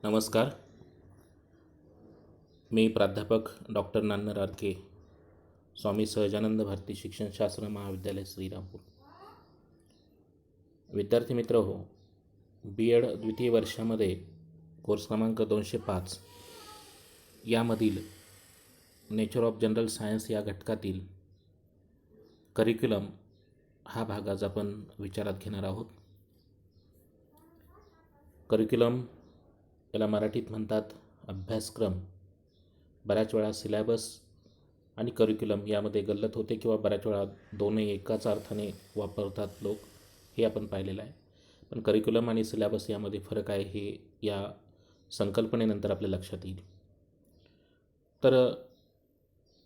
नमस्कार. मी प्राध्यापक doctor नान्नर RK, Swami Sahajanand Bharti शिक्षणशास्त्र महाविद्यालय श्रीरामपूर. विद्यार्थी मित्र हो, B.Ed द्वितीय वर्षामध्ये कोर्स क्रमांक 205 यामधील नेचर ऑफ जनरल सायन्स या घटकातील करिक्युलम हा भाग आज आपण विचारात घेणार आहोत. करिक्युलम याला मराठीत म्हणतात अभ्यासक्रम. बऱ्याच वेळा सिलॅबस आणि करिक्युलम यामध्ये गल्लत होते किंवा बऱ्याच वेळा दोन्ही एकाच अर्थाने वापरतात लोक, हे आपण पाहिलेलं आहे. पण करिक्युलम आणि सिलॅबस यामध्ये फरक आहे हे या संकल्पनेनंतर आपल्या लक्षात येईल. तर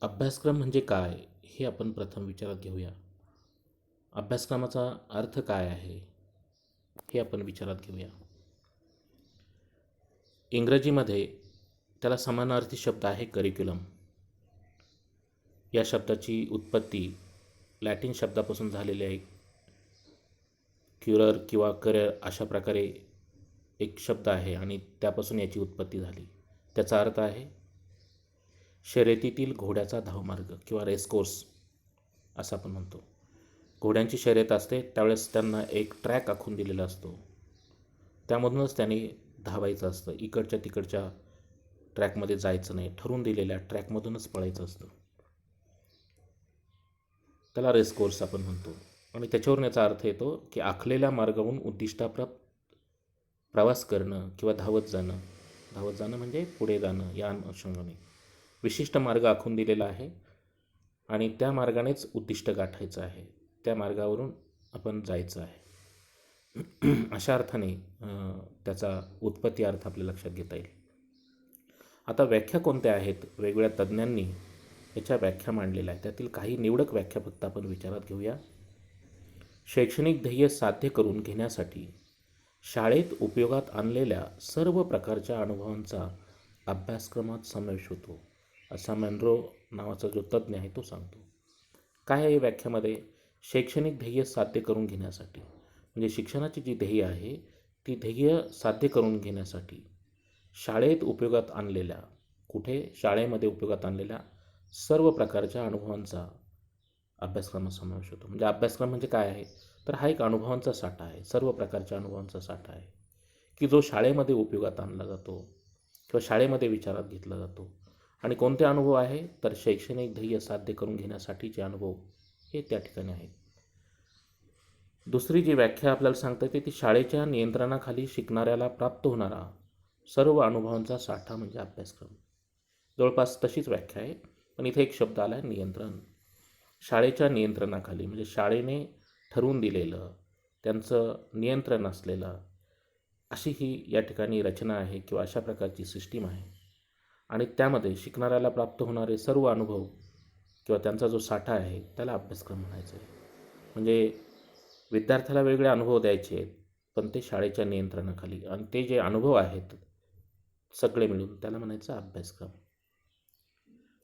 अभ्यासक्रम म्हणजे काय हे आपण प्रथम विचारात घेऊया. अभ्यासक्रमाचा अर्थ काय आहे हे आपण विचारात घेऊया. इंग्रजीमध्ये त्याला समानार्थी शब्द आहे करिक्युलम. या शब्दाची उत्पत्ती लॅटिन शब्दापासून झालेली आहे. क्युरर किंवा करिअर अशा प्रकारे एक शब्द आहे आणि त्यापासून याची उत्पत्ती झाली. त्याचा अर्थ आहे शर्यतीतील घोड्याचा धावमार्ग किंवा रेसकोर्स असं आपण म्हणतो. घोड्यांची शर्यत असते त्यावेळेस त्यांना एक ट्रॅक आखून दिलेला असतो, त्यामधूनच त्यांनी धावायचं असतं. इकडच्या तिकडच्या ट्रॅकमध्ये जायचं नाही, ठरवून दिलेल्या ट्रॅकमधूनच पळायचं असतं. त्याला रेसकोर्स आपण म्हणतो. आणि त्याच्यावरून याचा अर्थ येतो की आखलेल्या मार्गावरून उद्दिष्टाप्रत प्रवास करणं किंवा धावत जाणं म्हणजे पुढे जाणं या अनुषंगाने विशिष्ट मार्ग आखून दिलेला आहे आणि त्या मार्गानेच उद्दिष्ट गाठायचं आहे, त्या मार्गावरून आपण जायचं आहे. अशा अर्थाने त्याचा उत्पत्ती अर्थ आपल्या लक्षात घेता येईल. आता व्याख्या कोणत्या आहेत? वेगवेगळ्या तज्ज्ञांनी याच्या व्याख्या मांडलेल्या आहेत. त्यातील काही निवडक व्याख्या फक्त आपण विचारात घेऊया. शैक्षणिक ध्येय साध्य करून घेण्यासाठी शाळेत उपयोगात आणलेल्या सर्व प्रकारच्या अनुभवांचा अभ्यासक्रमात समावेश होतो, असा मॅनरो नावाचा जो तज्ज्ञ आहे तो सांगतो. काय आहे व्याख्यामध्ये? शैक्षणिक ध्येय साध्य करून घेण्यासाठी म्हणजे शिक्षणाची जी ध्येय आहे ती ध्येय साध्य करून घेण्यासाठी शाळेत उपयोगात आणलेल्या, कुठे? शाळेमध्ये उपयोगात आणलेल्या सर्व प्रकारच्या अनुभवांचा अभ्यासक्रमात समावेश होतो. म्हणजे अभ्यासक्रम म्हणजे काय आहे? तर हा एक अनुभवांचा साठा आहे, सर्व प्रकारच्या अनुभवांचा साठा आहे की जो शाळेमध्ये उपयोगात आणला जातो किंवा शाळेमध्ये विचारात घेतला जातो. आणि कोणते अनुभव आहे? तर शैक्षणिक ध्येय साध्य करून घेण्यासाठीचे अनुभव हे त्या ठिकाणी आहेत. दुसरी जी व्याख्या आपल्याला सांगता येते ती शाळेच्या नियंत्रणाखाली शिकणाऱ्याला प्राप्त होणारा सर्व अनुभवांचा साठा म्हणजे अभ्यासक्रम. जवळपास तशीच व्याख्या आहे, पण इथे एक शब्द आला आहे नियंत्रण. शाळेच्या नियंत्रणाखाली म्हणजे शाळेने ठरवून दिलेलं, त्यांचं नियंत्रण असलेलं अशी ही या ठिकाणी रचना आहे किंवा अशा प्रकारची सिस्टीम आहे. आणि त्यामध्ये शिकणाऱ्याला प्राप्त होणारे सर्व अनुभव किंवा त्यांचा जो साठा आहे त्याला अभ्यासक्रम म्हणायचं आहे. म्हणजे विद्यार्थ्याला वेगळे अनुभव द्यायचे आहेत, पण ते शाळेच्या नियंत्रणाखाली, आणि ते जे अनुभव आहेत सगळे मिळून त्याला म्हणायचं अभ्यासक्रम.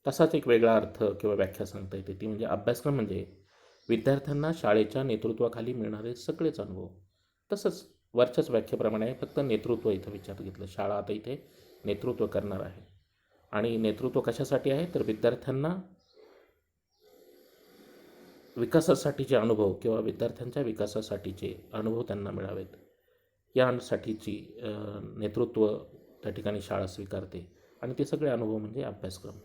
तसाच एक वेगळा अर्थ किंवा व्याख्या सांगता येते, ती म्हणजे अभ्यासक्रम म्हणजे विद्यार्थ्यांना शाळेच्या नेतृत्वाखाली मिळणारे सगळेच अनुभव. तसंच वरच्याच व्याख्येप्रमाणे आहे, फक्त नेतृत्व इथं विचारात घेतलं. शाळा आता इथे नेतृत्व करणार आहे आणि नेतृत्व कशासाठी आहे? तर विद्यार्थ्यांना विकासासाठीचे अनुभव किंवा विद्यार्थ्यांच्या विकासासाठीचे अनुभव त्यांना मिळावेत यासाठीची नेतृत्व त्या ठिकाणी शाळा स्वीकारते आणि ते सगळे अनुभव म्हणजे अभ्यासक्रम.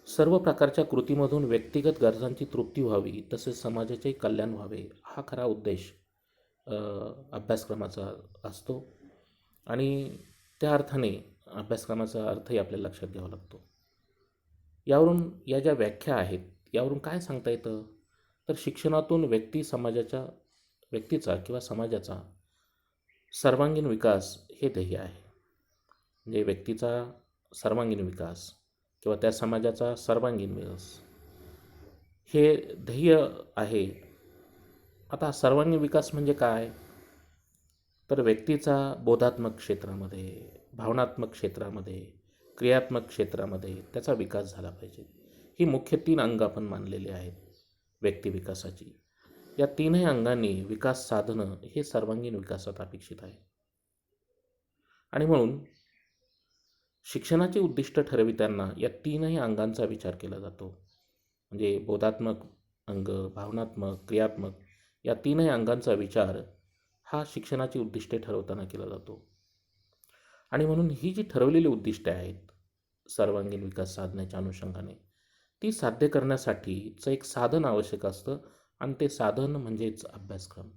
सर्व प्रकारच्या कृतीमधून व्यक्तिगत गरजांची तृप्ती व्हावी तसेच समाजाचे कल्याण व्हावे हा खरा उद्देश अभ्यासक्रमाचा असतो. आणि त्या अर्थाने अभ्यासक्रमाचा अर्थही आपल्याला लक्षात घ्यावा लागतो. यावरून या ज्या व्याख्या आहेत यावरून काय सांगता येतं? तर शिक्षणातून व्यक्तीचा किंवा समाजाचा सर्वांगीण विकास हे ध्येय आहे. म्हणजे व्यक्तीचा सर्वांगीण विकास किंवा त्या समाजाचा सर्वांगीण विकास हे ध्येय आहे. आता सर्वांगीण विकास म्हणजे काय? तर व्यक्तीचा बोधात्मक क्षेत्रामध्ये, भावनात्मक क्षेत्रामध्ये, क्रियात्मक क्षेत्रामध्ये त्याचा विकास झाला पाहिजे. ही मुख्य 3 अंग आपण मानलेली आहेत व्यक्ती विकासाची. या 3ही अंगांनी विकास साधणं हे सर्वांगीण विकासात अपेक्षित आहे. आणि म्हणून शिक्षणाचे उद्दिष्ट ठरविताना या तीनही अंगांचा विचार केला जातो. म्हणजे बोधात्मक अंग, भावनात्मक, क्रियात्मक या तीनही अंगांचा विचार हा शिक्षणाची उद्दिष्टे ठरवताना केला जातो. आणि म्हणून ही जी ठरवलेली उद्दिष्टे आहेत सर्वांगीण विकास साधण्याच्या अनुषंगाने, ती साध्य करण्यासाठीचं एक साधन आवश्यक असतं आणि ते साधन म्हणजेच अभ्यासक्रम.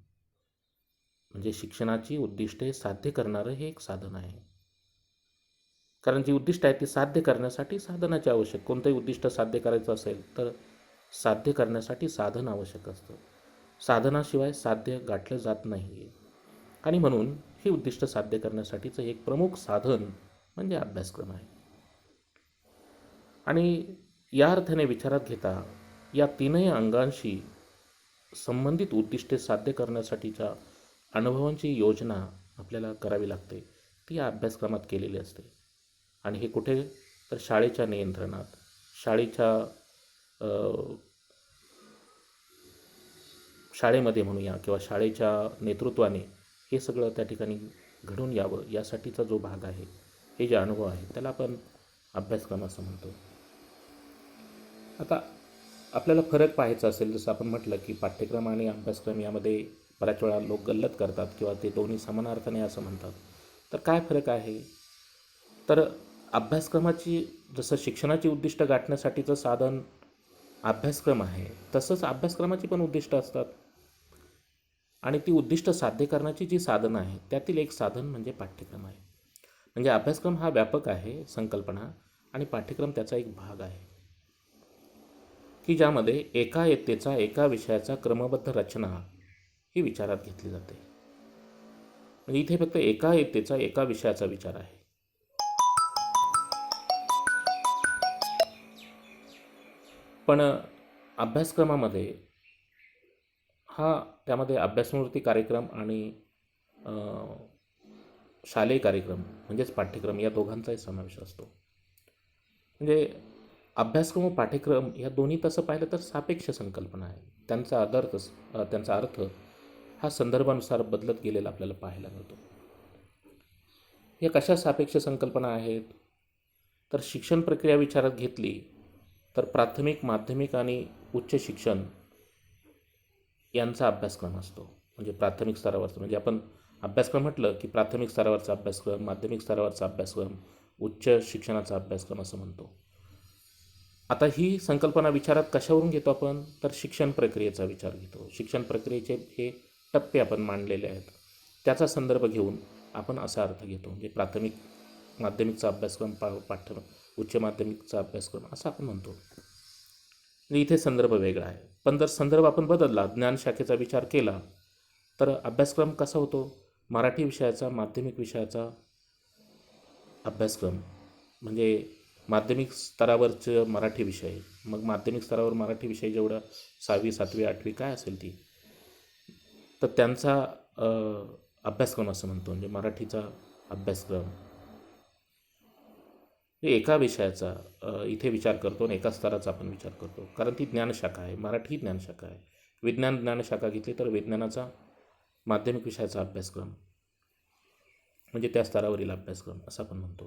म्हणजे शिक्षणाची उद्दिष्टे साध्य करणारं हे एक साधन आहे. कारण जी उद्दिष्ट आहेत ती साध्य करण्यासाठी साधनाची आवश्यक. कोणतंही उद्दिष्ट साध्य करायचं असेल तर साध्य करण्यासाठी साधन आवश्यक असतं. साधनाशिवाय साध्य गाठलं जात नाही. आणि म्हणून ही उद्दिष्ट साध्य करण्यासाठीचं एक प्रमुख साधन म्हणजे अभ्यासक्रम आहे. आणि या अर्थाने विचारात घेता या तीनही अंगांशी संबंधित उद्दिष्टे साध्य करण्यासाठीच्या अनुभवांची योजना आपल्याला करावी लागते. ती या अभ्यासक्रमात केलेली असते. आणि हे कुठे? तर शाळेच्या नियंत्रणात, शाळेमध्ये म्हणूया किंवा शाळेच्या नेतृत्वाने हे सगळं त्या ठिकाणी घडून यावं यासाठीचा जो भाग आहे, हे जे अनुभव आहे त्याला आपण अभ्यासक्रम असं म्हणतो. आता आपल्याला फरक पाहायचा असेल, जसं आपण म्हटलं की पाठ्यक्रम आणि अभ्यासक्रम यामध्ये बऱ्याच वेळा लोक गल्लत करतात किंवा ते दोन्ही समानार्थाने असं म्हणतात. तर काय फरक आहे? तर अभ्यासक्रमाची जसं शिक्षणाची उद्दिष्ट गाठण्यासाठीचं साधन अभ्यासक्रम आहे, तसंच अभ्यासक्रमाची पण उद्दिष्ट असतात. आणि ती उद्दिष्ट साध्य करण्याची जी साधनं आहेत त्यातील एक साधन म्हणजे पाठ्यक्रम आहे. म्हणजे अभ्यासक्रम हा व्यापक आहे संकल्पना आणि पाठ्यक्रम त्याचा एक भाग आहे की ज्यामध्ये एका इयत्तेचा एका विषयाचा क्रमबद्ध रचना ही विचारात घेतली जाते. म्हणजे इथे फक्त एका इयत्तेचा एका विषयाचा विचार आहे. पण अभ्यासक्रमामध्ये त्यामध्ये अभ्यासपूर्ती कार्यक्रम आणि शालेय कार्यक्रम म्हणजेच पाठ्यक्रम या दोघांचाही समावेश असतो. म्हणजे अभ्यासक्रम व पाठ्यक्रम या दोन्ही तसं पाहिलं तर सापेक्ष संकल्पना आहे. त्यांचा अर्थ हा संदर्भानुसार बदलत गेलेला आपल्याला पाहायला मिळतो. या कशा सापेक्ष संकल्पना आहेत? तर शिक्षण प्रक्रिया विचारात घेतली तर प्राथमिक, माध्यमिक आणि उच्च शिक्षण यांचा अभ्यासक्रम असतो. म्हणजे प्राथमिक स्तरावरचा, म्हणजे आपण अभ्यासक्रम म्हटलं की प्राथमिक स्तरावरचा अभ्यासक्रम, माध्यमिक स्तरावरचा अभ्यासक्रम, उच्च शिक्षणाचा अभ्यासक्रम असं म्हणतो. आता ही संकल्पना विचारात कशावरून घेतो आपण? तर शिक्षण प्रक्रियेचा विचार घेतो. शिक्षण प्रक्रियेचे हे टप्पे आपण मांडलेले आहेत, त्याचा संदर्भ घेऊन आपण असा अर्थ घेतो. म्हणजे प्राथमिक माध्यमिकचा अभ्यासक्रम, उच्च माध्यमिकचा अभ्यासक्रम असं आपण म्हणतो. म्हणजे इथे संदर्भ वेगळा आहे. पण जर संदर्भ आपण बदलला, ज्ञानशाखेचा विचार केला, तर अभ्यासक्रम कसा होतो? मराठी विषयाचा, माध्यमिक विषयाचा अभ्यासक्रम म्हणजे माध्यमिक स्तरावरचं मराठी विषय, मग माध्यमिक स्तरावर मराठी विषय जेवढा 6वी 7वी 8वी काय असेल ती, तर त्यांचा अभ्यासक्रम असं म्हणतो. म्हणजे मराठीचा अभ्यासक्रम हे एका विषयाचा इथे विचार करतो आणि एका स्तराचा आपण विचार करतो, कारण ती ज्ञानशाखा आहे. मराठी ही ज्ञानशाखा आहे. विज्ञान ज्ञानशाखा घेतली तर विज्ञानाचा माध्यमिक विषयाचा अभ्यासक्रम म्हणजे त्या स्तरावरील अभ्यासक्रम असं आपण म्हणतो.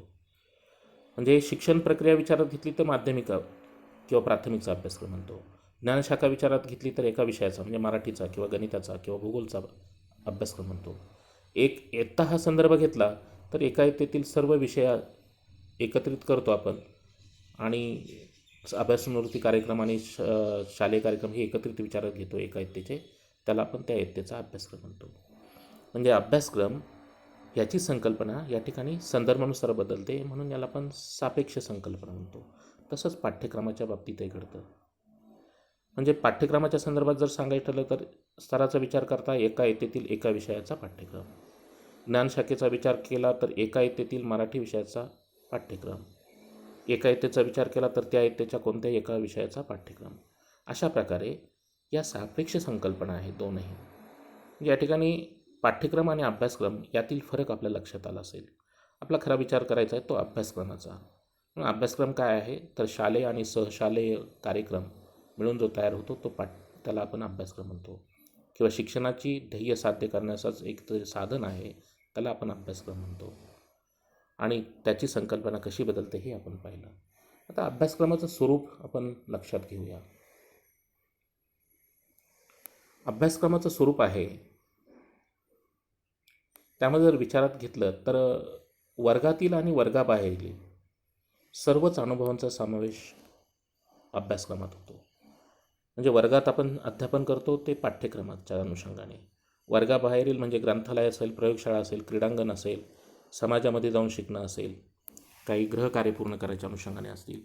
म्हणजे शिक्षण प्रक्रिया विचारात घेतली तर माध्यमिक किंवा प्राथमिकचा अभ्यासक्रम म्हणतो. ज्ञानशाखा विचारात घेतली तर एका विषयाचा म्हणजे मराठीचा किंवा गणिताचा किंवा भूगोलचा अभ्यासक्रम म्हणतो. एक इयत्ता हा संदर्भ घेतला तर एका इयत्तेतील सर्व विषय एकत्रित करतो आपण आणि अभ्यासपूर्ती कार्यक्रम आणि शालेय कार्यक्रम हे एकत्रित विचारात घेतो एका इयत्तेचे, त्याला आपण त्या इयत्तेचा अभ्यासक्रम म्हणतो. म्हणजे अभ्यासक्रम याची संकल्पना या ठिकाणी संदर्भानुसार बदलते, म्हणून याला आपण सापेक्ष संकल्पना म्हणतो. तसंच पाठ्यक्रमाच्या बाबतीतही घडतं. म्हणजे पाठ्यक्रमाच्या संदर्भात जर सांगायचं ठरलं तर स्तराचा विचार करता एका इयत्तेतील एका विषयाचा पाठ्यक्रम, ज्ञानशाखेचा विचार केला तर एका इयत्तेतील मराठी विषयाचा पाठ्यक्रम, एका इयत्तेचा विचार केला तर त्या इयत्तेच्या कोणत्याही एका विषयाचा पाठ्यक्रम. अशा प्रकारे या सापेक्ष संकल्पना आहेत दोनही. या ठिकाणी पाठ्यक्रम आणि अभ्यासक्रम यातील फरक आपल्या लक्षात आला असेल. आपला खरा विचार करायचा आहे तो अभ्यासक्रमाचा. अभ्यासक्रम काय आहे? तर शालेय आणि सहशालेय कार्यक्रम मिळून जो तयार होतो तो त्याला आपण अभ्यासक्रम म्हणतो. किंवा शिक्षणाची ध्येय साध्य करण्याचाच एक साधन आहे, त्याला आपण अभ्यासक्रम म्हणतो. आणि त्याची संकल्पना कशी बदलते हे आपण पाहिलं. आता अभ्यासक्रमाचं स्वरूप आपण लक्षात घेऊया. अभ्यासक्रमाचं स्वरूप आहे, त्यामध्ये जर विचारात घेतलं तर वर्गातील आणि वर्गाबाहेरील सर्वच अनुभवांचा समावेश अभ्यासक्रमात होतो. म्हणजे वर्गात आपण अध्यापन करतो ते पाठ्यक्रमाच्या अनुषंगाने, वर्गाबाहेरील म्हणजे ग्रंथालय असेल, प्रयोगशाळा असेल, क्रीडांगण असेल, समाजामध्ये जाऊन शिकणं असेल, काही गृहकार्य पूर्ण करायच्या अनुषंगाने असतील,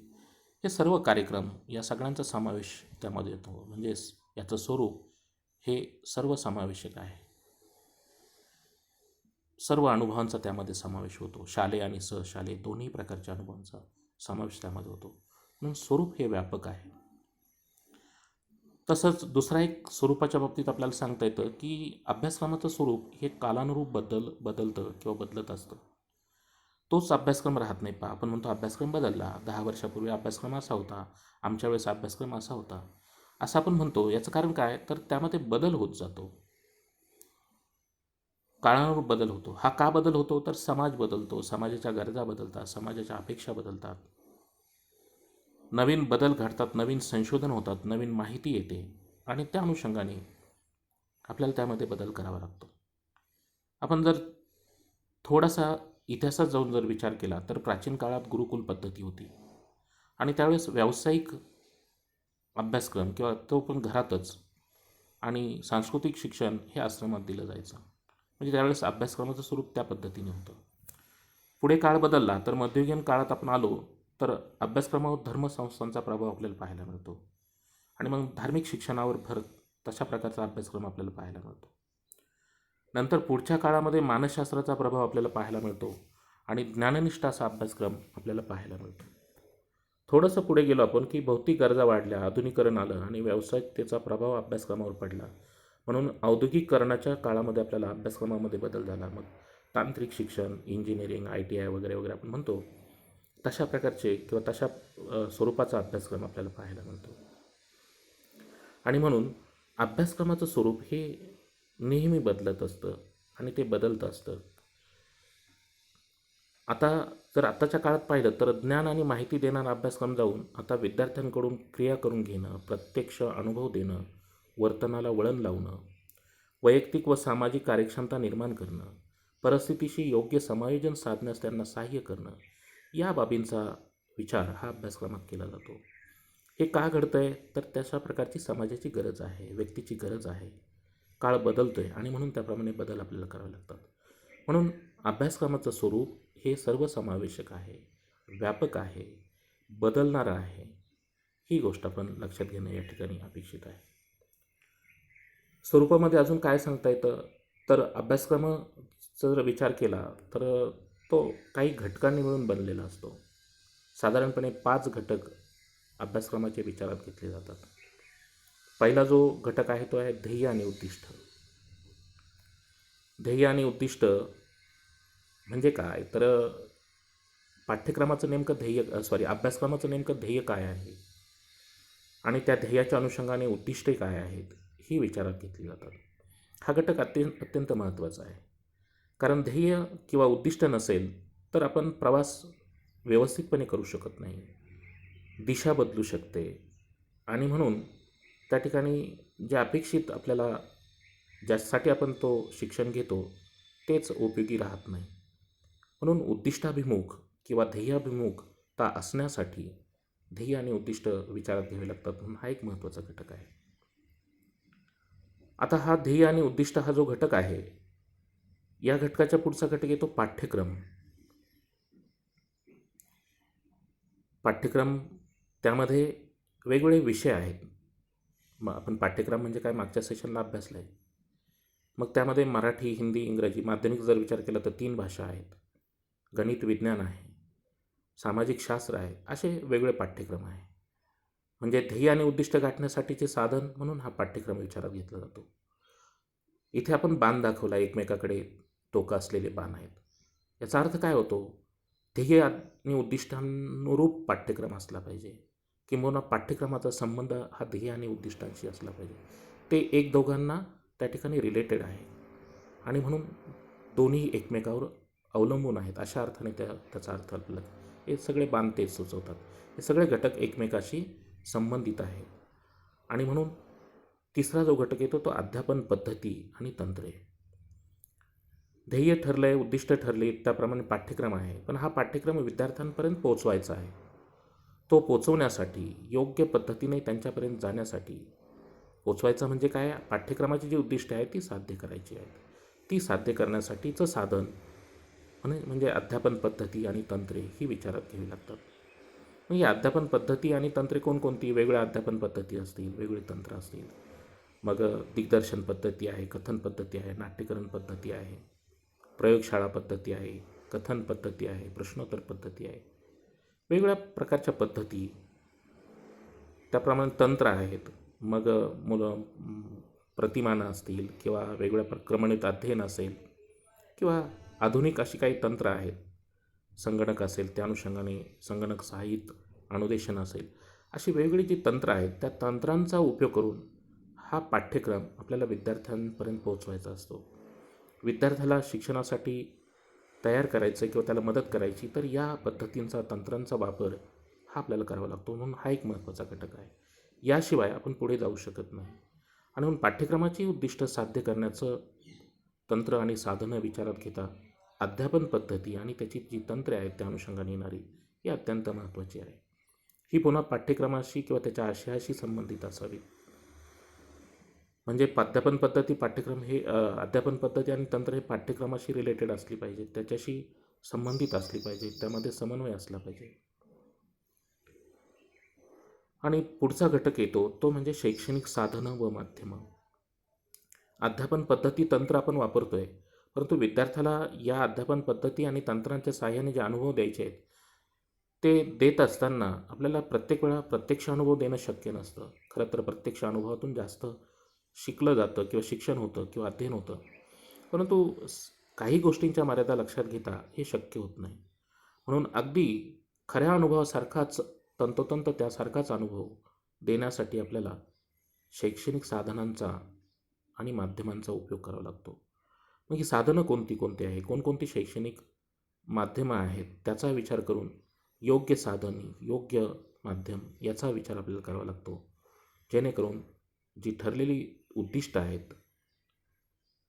हे सर्व कार्यक्रम या सगळ्यांचा समावेश त्यामध्ये येतो. म्हणजेच याचं स्वरूप हे सर्वसमावेशक आहे. सर्व अनुभवांचा त्यामध्ये समावेश होतो. शालेय आणि सहशालेय दोन्ही प्रकारच्या अनुभवांचा समावेश त्यामध्ये होतो. म्हणून स्वरूप हे व्यापक आहे. तसंच दुसरा एक स्वरूपाच्या बाबतीत आपल्याला सांगता येतं की अभ्यासक्रमाचं स्वरूप हे कालानुरूप बदलतं किंवा बदलत असतं. तोच अभ्यासक्रम राहत नाही. आपण म्हणतो अभ्यासक्रम बदलला, 10 वर्षापूर्वी अभ्यासक्रम असा होता, आमच्या वेळेस अभ्यासक्रम असा होता, असं आपण म्हणतो. याचं कारण काय, तर त्यामध्ये बदल होत जातो, काळानुरूप बदल होतो. हा का बदल होतो, तर समाज बदलतो, समाजाच्या गरजा बदलतात, समाजाच्या अपेक्षा बदलतात, नवीन बदल घडतात, नवीन संशोधन होतात, नवीन माहिती येते आणि त्या अनुषंगाने आपल्याला त्यामध्ये बदल करावा लागतो. आपण जर थोडासा इतिहासात जाऊन जर विचार केला तर प्राचीन काळात गुरुकुल पद्धती होती आणि त्यावेळेस व्यावसायिक अभ्यासक्रम किंवा तो पण घरातच, आणि सांस्कृतिक शिक्षण हे आश्रमात दिलं जायचं. म्हणजे त्यावेळेस अभ्यासक्रमाचं स्वरूप त्या पद्धतीने होतं. पुढे काळ बदलला तर मध्ययुगीन काळात आपण आलो तर अभ्यासक्रमावर धर्मसंस्थांचा प्रभाव आपल्याला पाहायला मिळतो आणि मग धार्मिक शिक्षणावर भर तशा प्रकारचा अभ्यासक्रम आपल्याला पाहायला मिळतो. नंतर पुढच्या काळामध्ये मानसशास्त्राचा प्रभाव आपल्याला पाहायला मिळतो आणि ज्ञाननिष्ठ असा अभ्यासक्रम आपल्याला पाहायला मिळतो. थोडंसं पुढे गेलो आपण की भौतिक गरजा वाढल्या, आधुनिकीकरण आलं आणि व्यावसायिकतेचा प्रभाव अभ्यासक्रमावर पडला. म्हणून औद्योगिकरणाच्या काळामध्ये आपल्याला अभ्यासक्रमामध्ये बदल झाला. मग तांत्रिक शिक्षण, इंजिनिअरिंग, ITI वगैरे वगैरे आपण म्हणतो, तशा प्रकारचे किंवा तशा स्वरूपाचा अभ्यासक्रम आपल्याला पाहायला मिळतो. आणि म्हणून अभ्यासक्रमाचं स्वरूप हे नेहमी बदलत असतं आणि ते बदलत असतं. आता जर आत्ताच्या काळात पाहिलं तर ज्ञान आणि माहिती देणारा अभ्यासक्रम जाऊन आता विद्यार्थ्यांकडून क्रिया करून घेणं, प्रत्यक्ष अनुभव देणं, वर्तनाला वळण लावणं, वैयक्तिक व सामाजिक कार्यक्षमता निर्माण करणं, परिस्थितीशी योग्य समायोजन साधण्यास त्यांना सहाय्य करणं, या बाबींचा विचार हा अभ्यासक्रमात केला जातो. हे का घडतं आहे, तर तशा प्रकारची समाजाची गरज आहे, व्यक्तीची गरज आहे. काळ बदलतो आहे आणि म्हणून त्याप्रमाणे बदल आपल्याला करावे लागतात. म्हणून अभ्यासक्रमाचं स्वरूप हे सर्वसमावेशक आहे, व्यापक आहे, बदलणारं आहे. ही गोष्ट आपण लक्षात घेणं या ठिकाणी अपेक्षित आहे. स्वरूपामध्ये अजून काय सांगता येतं, तर अभ्यासक्रमाचा जर विचार केला तर तो काही घटकांनी मिळून बनलेला असतो. साधारणपणे 5 घटक अभ्यासक्रमाचे विचारात घेतले जातात. पहिला जो घटक आहे तो आहे ध्येय आणि उद्दिष्ट. ध्येय आणि उद्दिष्ट म्हणजे काय, तर पाठ्यक्रमाचं नेमकं अभ्यासक्रमाचं नेमकं ध्येय काय आहे आणि त्या ध्येयाच्या अनुषंगाने उद्दिष्टे काय आहेत ही विचारात घेतली जातात. हा घटक अत्यंत महत्त्वाचा आहे. कारण ध्येय किंवा उद्दिष्ट नसेल तर आपण प्रवास व्यवस्थितपणे करू शकत नाही, दिशा बदलू शकते आणि म्हणून त्या ठिकाणी जे अपेक्षित आपल्याला, ज्यासाठी आपण तो शिक्षण घेतो तेच उपयोगी राहत नाही. म्हणून उद्दिष्टाभिमुख किंवा ध्येयाभिमुखता असण्यासाठी ध्येय आणि उद्दिष्ट विचारात घ्यावे लागतात. म्हणून हा एक महत्त्वाचा घटक आहे. आता हा ध्येय आणि उद्दिष्ट हा जो घटक आहे, या घटकाच्या पुढचा घटक येतो पाठ्यक्रम. पाठ्यक्रम त्यामध्ये वेगवेगळे विषय आहेत. मग आपण पाठ्यक्रम म्हणजे काय मागच्या सेशनला अभ्यासलं आहे. मग त्यामध्ये मराठी, हिंदी, इंग्रजी, माध्यमिक जर विचार केला तर 3 भाषा आहेत, गणित, विज्ञान आहे, सामाजिक शास्त्र आहे, असे वेगवेगळे पाठ्यक्रम आहे. म्हणजे ध्येय आणि उद्दिष्ट गाठण्यासाठीचे साधन म्हणून हा पाठ्यक्रम विचारात घेतला जातो. इथे आपण बाण दाखवला, एकमेकाकडे टोकं असलेले बाण आहेत. याचा अर्थ काय होतो, ध्येय आणि उद्दिष्टानुरूप पाठ्यक्रम असला पाहिजे, किंबहुना पाठ्यक्रमाचा संबंध हा ध्येय आणि उद्दिष्टांशी असला पाहिजे. ते एक दोघांना त्या ठिकाणी रिलेटेड आहे आणि म्हणून दोन्ही एकमेकावर अवलंबून आहेत अशा अर्थाने त्याचा अर्थ आपल्याला हे सगळे बाण तेच सुचवतात. हे सगळे घटक एकमेकाशी संबंधित आहेत. आणि म्हणून तिसरा जो घटक येतो तो अध्यापन पद्धती आणि तंत्रे. ध्येय ठरलं आहे, उद्दिष्ट ठरली, त्याप्रमाणे पाठ्यक्रम आहे, पण हा पाठ्यक्रम विद्यार्थ्यांपर्यंत पोहोचवायचा आहे. तो पोचवण्यासाठी योग्य पद्धतीने त्यांच्यापर्यंत जाण्यासाठी पोचवायचं म्हणजे काय, पाठ्यक्रमाची जी उद्दिष्टे आहेत ती साध्य करायची आहेत. ती साध्य करण्यासाठीचं साधन म्हणजे अध्यापन पद्धती आणि तंत्रे ही विचारात घ्यावी लागतात. मग ही अध्यापन पद्धती आणि तंत्रे कोणकोणती, वेगवेगळ्या अध्यापन पद्धती असतील, वेगवेगळी तंत्र असतील. मग दिग्दर्शन पद्धती आहे, कथन पद्धती आहे, नाट्यकरण पद्धती आहे, प्रयोगशाळा पद्धती आहे, कथन पद्धती आहे, प्रश्नोत्तर पद्धती आहे. वेगवेगळ्या प्रकारच्या पद्धती, त्याप्रमाणे तंत्र आहेत. मग मुलं प्रतिमानं असतील किंवा वेगवेगळ्या क्रमणित अध्ययन असेल किंवा आधुनिक अशी काही तंत्र आहेत, संगणक असेल त्या अनुषंगाने संगणक सहाय्यित अनुदेशन असेल, अशी वेगवेगळी जी तंत्र आहेत त्या तंत्रांचा उपयोग करून हा पाठ्यक्रम आपल्याला विद्यार्थ्यांपर्यंत पोहोचवायचा असतो. विद्यार्थ्याला शिक्षणासाठी तयार करायचं किंवा त्याला मदत करायची तर या पद्धतींचा तंत्रांचा वापर हा आपल्याला करावा लागतो. म्हणून हा एक महत्त्वाचा घटक आहे. याशिवाय आपण पुढे जाऊ शकत नाही. आणि म्हणून पाठ्यक्रमाची उद्दिष्ट साध्य करण्याचं तंत्र आणि साधनं विचारात घेता अध्यापन पद्धती आणि त्याची जी तंत्रे आहेत त्या अनुषंगाने येणारी ही अत्यंत महत्त्वाची आहे. ही पुन्हा पाठ्यक्रमाशी किंवा त्याच्या आशयाशी संबंधित असावी. म्हणजे अध्यापन पद्धती पाठ्यक्रम हे अध्यापन पद्धती आणि तंत्र हे पाठ्यक्रमाशी रिलेटेड असली पाहिजे, त्याच्याशी संबंधित असली पाहिजे, त्यामध्ये समन्वय असला पाहिजे. आणि पुढचा घटक येतो तो म्हणजे शैक्षणिक साधनं व माध्यमं. अध्यापन पद्धती तंत्र आपण वापरतोय, परंतु विद्यार्थ्याला या अध्यापन पद्धती आणि तंत्रांच्या साहाय्याने जे अनुभव द्यायचे आहेत ते देत असताना आपल्याला प्रत्येक वेळा प्रत्यक्ष अनुभव देणं शक्य नसतं. खरं तर प्रत्यक्ष अनुभवातून जास्त शिकलं जातं किंवा शिक्षण होतं किंवा अध्ययन होतं, परंतु काही गोष्टींच्या मर्यादा लक्षात घेता हे शक्य होत नाही. म्हणून अगदी खऱ्या अनुभवासारखाच तंतोतंत त्यासारखाच अनुभव देण्यासाठी आपल्याला शैक्षणिक साधनांचा आणि माध्यमांचा उपयोग करावा लागतो. मग ही साधनं कोणती आहे, कोणकोणती शैक्षणिक माध्यमं आहेत त्याचा विचार करून योग्य साधन, योग्य माध्यम याचा विचार आपल्याला करावा लागतो, जेणेकरून जी ठरलेली उद्दिष्ट आहेत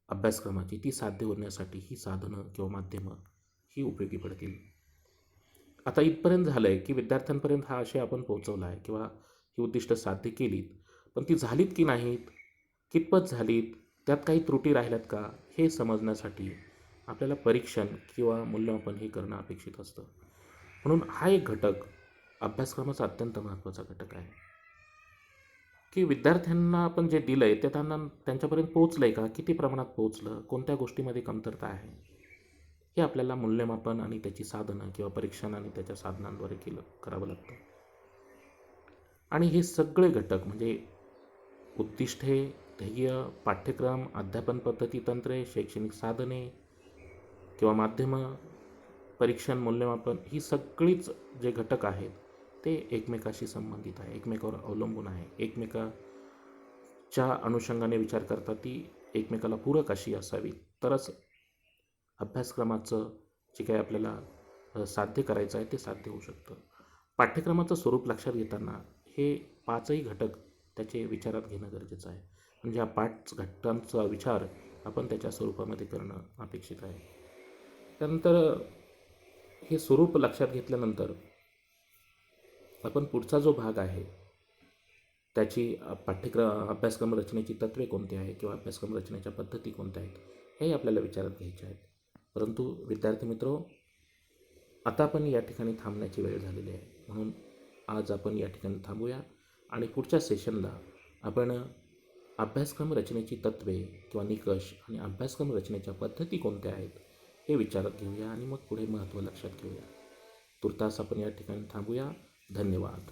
अभ्यासक्रमाची ती साध्य होण्यासाठी ही साधनं किंवा माध्यमं ही उपयोगी पडतील. आता इथपर्यंत झालं आहे की विद्यार्थ्यांपर्यंत हा आशय आपण पोहोचवला आहे किंवा ही उद्दिष्ट साध्य केलीत, पण ती झालीत की नाहीत, कितपत झालीत, त्यात काही त्रुटी राहिल्यात का हे समजण्यासाठी आपल्याला परीक्षण किंवा मूल्यमापन हे करणं अपेक्षित असतं. म्हणून हा एक घटक अभ्यासक्रमाचा अत्यंत महत्त्वाचा घटक आहे की विद्यार्थ्यांना आपण जे दिलं आहे ते त्यांच्यापर्यंत पोहोचलं आहे का, किती प्रमाणात पोहोचलं, कोणत्या गोष्टीमध्ये कमतरता आहे, हे आपल्याला मूल्यमापन आणि त्याची साधनं किंवा परीक्षण आणि त्याच्या साधनांद्वारे करावं लागतं. आणि हे सगळे घटक म्हणजे उद्दिष्टे, ध्येय, पाठ्यक्रम, अध्यापन पद्धती तंत्रे, शैक्षणिक साधने किंवा माध्यमं, परीक्षण, मूल्यमापन ही सगळीच जे घटक आहेत ते एकमेकाशी संबंधित आहे, एकमेकावर अवलंबून आहे, एकमेकाच्या अनुषंगाने विचार करता ती एकमेकाला पूरक अशी असावी, तरच अभ्यासक्रमाचं जे काही आपल्याला साध्य करायचं आहे ते साध्य होऊ शकतं. पाठ्यक्रमाचं स्वरूप लक्षात घेताना हे 5ही घटक त्याचे विचारात घेणं गरजेचं आहे. म्हणजे हा 5 घटकांचा विचार आपण त्याच्या स्वरूपामध्ये करणं अपेक्षित आहे. त्यानंतर हे स्वरूप लक्षात घेतल्यानंतर आपण पुढचा जो भाग आहे त्याची अभ्यासक्रम रचनेची तत्त्वे कोणती आहे किंवा अभ्यासक्रम रचनेच्या पद्धती कोणत्या आहेत हे आपल्याला विचारात घ्यायचे आहेत. परंतु विद्यार्थी मित्रो, आता आपण या ठिकाणी थांबण्याची वेळ झालेली आहे. म्हणून आज आपण या ठिकाणी थांबूया आणि पुढच्या सेशनला आपण अभ्यासक्रम रचनेची तत्त्वे किंवा निकष आणि अभ्यासक्रम रचनेच्या पद्धती कोणत्या आहेत हे विचारात घेऊया आणि मग पुढे महत्त्व लक्षात घेऊया. तुर्तास आपण या ठिकाणी थांबूया. धन्यवाद.